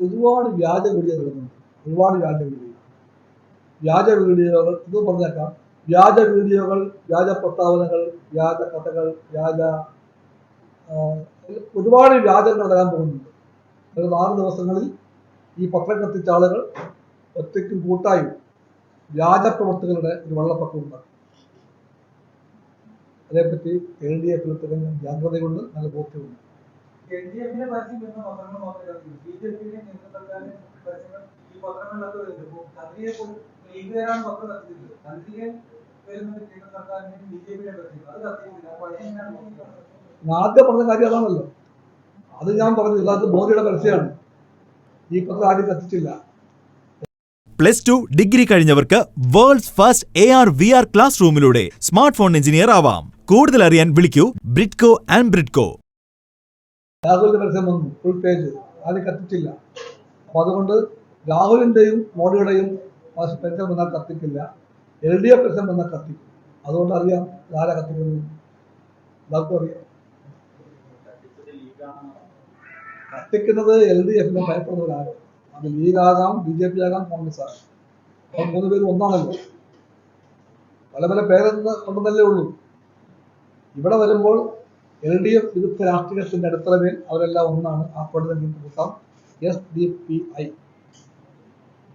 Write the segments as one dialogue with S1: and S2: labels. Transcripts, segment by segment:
S1: ഒരുപാട് വ്യാജ വീഡിയോ വരുന്നുണ്ട്. ഒരുപാട് വ്യാജ വീഡിയോകൾ ഇത് പറഞ്ഞേക്കാം. വ്യാജ വീഡിയോകൾ, വ്യാജ പ്രസ്താവനകൾ, വ്യാജ കഥകൾ, ഒരുപാട് വ്യാജങ്ങൾ വരാൻ പോകുന്നുണ്ട്. ഒരു 4 ദിവസങ്ങളിൽ ഈ പത്രം കത്തിച്ച ആളുകൾ ഒറ്റയ്ക്കും കൂട്ടായും വ്യാജ പ്രവർത്തകരുടെ ഒരു വെള്ളപ്പൊക്കം ഉണ്ടാകും. അതേപ്പറ്റി LDF തികഞ്ഞ ജാഗ്രതയുണ്ട്, നല്ല ബോധ്യമുണ്ട്. ആദ്യം പറഞ്ഞ കാര്യം അതാണല്ലോ. അത് ഞാൻ പറഞ്ഞു, ഇല്ലാത്ത മോദിയുടെ പരസ്യമാണ്. ഈ പത്രം ആദ്യം കത്തിച്ചില്ല.
S2: +2 ഡിഗ്രി കഴിഞ്ഞവർക്ക് വേൾഡ്സ് ഫസ്റ്റ് AR/VR ക്ലാസ് റൂമിലൂടെ സ്മാർട്ട് ഫോൺ എഞ്ചിനീയർ ആവാം. കൂടുതൽ അറിയാൻ വിളിക്കൂ ബ്രിഡ്കോ ആൻഡ് ബ്രിഡ്കോ.
S1: രാഹുലിന്റെ പരസ്യം വന്നു, ഫുൾ പേജ്, ആദ്യം കത്തിച്ചില്ല. അപ്പൊ അതുകൊണ്ട് രാഹുലിന്റെയും മോഡിയുടെയും പരസ്യം വന്നാൽ കത്തിക്കില്ല, LDF പരസ്യം വന്നാൽ കത്തിക്കും. അതുകൊണ്ട് അറിയാം ആരാ കത്തിക്കുന്നത്. എല്ലാവർക്കും അറിയാം. കത്തിക്കുന്നത് LDF-നെ ഭയപ്പെടുന്നവരാണ്. അത് ലീഗാകാം, BJP ആകാം, കോൺഗ്രസ് ആകാം. അപ്പോൾ 3 പേരും ഒന്നാണല്ലോ. പല പല പേരുണ്ടെന്നല്ലേ ഉള്ളൂ. ഇവിടെ വരുമ്പോൾ LDF വിരുദ്ധ രാഷ്ട്രീയത്തിന്റെ അടിത്തറമേൽ അവരെല്ലാം ഒന്നാണ്. ആ പടുതെങ്കിൽ കൂട്ടാം SDPI.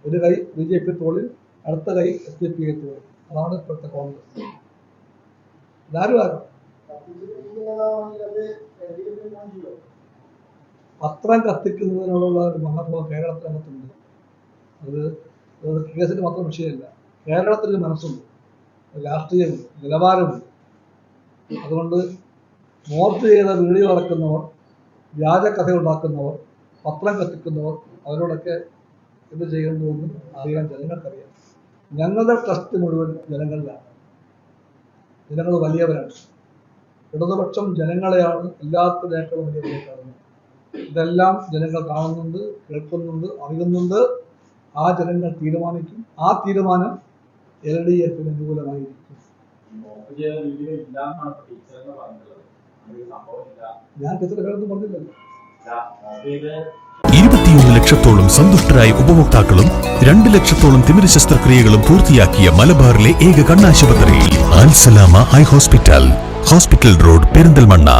S1: ഒരു കൈ BJP തോളിൽ, അടുത്ത കൈ SDPI തോളിൽ. അതാണ് ഇപ്പോഴത്തെ കോൺഗ്രസ്. ഇതാരും ആകാം. പത്രം കത്തിക്കുന്നതിനുള്ള ഒരു മഹാഭാവം കേരളത്തിനകത്തുണ്ട്. അത് കേസിന് മാത്രം വിഷയമല്ല. കേരളത്തിന് മനസ്സുണ്ട്, രാഷ്ട്രീയമുണ്ട്, നിലവാരമുണ്ട്. അതുകൊണ്ട് മോർച്ച് ചെയ്ത വീഡിയോ നടക്കുന്നവർ, വ്യാജ കഥ ഉണ്ടാക്കുന്നവർ, പത്രം കത്തിക്കുന്നവർ, അവരോടൊക്കെ എന്ത് ചെയ്യേണ്ടതെന്ന് അറിയാൻ ജനങ്ങൾക്കറിയാം. ഞങ്ങളുടെ ട്രസ്റ്റ് മുഴുവൻ ജനങ്ങളിലാണ്. ജനങ്ങൾ വലിയവരാണ്. ഇടതുപക്ഷം ജനങ്ങളെയാണ് എല്ലാത്തിനേക്കാളും വലിയ കാണുന്നത്. ഇതെല്ലാം ജനങ്ങൾ കാണുന്നുണ്ട്, കേൾക്കുന്നുണ്ട്, അറിയുന്നുണ്ട്. ആ ജനങ്ങൾ തീരുമാനിക്കും. ആ തീരുമാനം LDF-ന് അനുകൂലമായിരിക്കും. ഞാൻ ടീച്ചറുടെ പേരൊന്നും പറഞ്ഞില്ലല്ലോ.
S3: 21 ലക്ഷത്തോളം സന്തുഷ്ടരായ ഉപഭോക്താക്കളും 2 ലക്ഷത്തോളം തിമിര ശസ്ത്രക്രിയകളും പൂർത്തിയാക്കിയ മലബാറിലെ ഏക കണ്ണാശുപത്രി Al Salama eye hospital, hospital road, Perinthalmanna.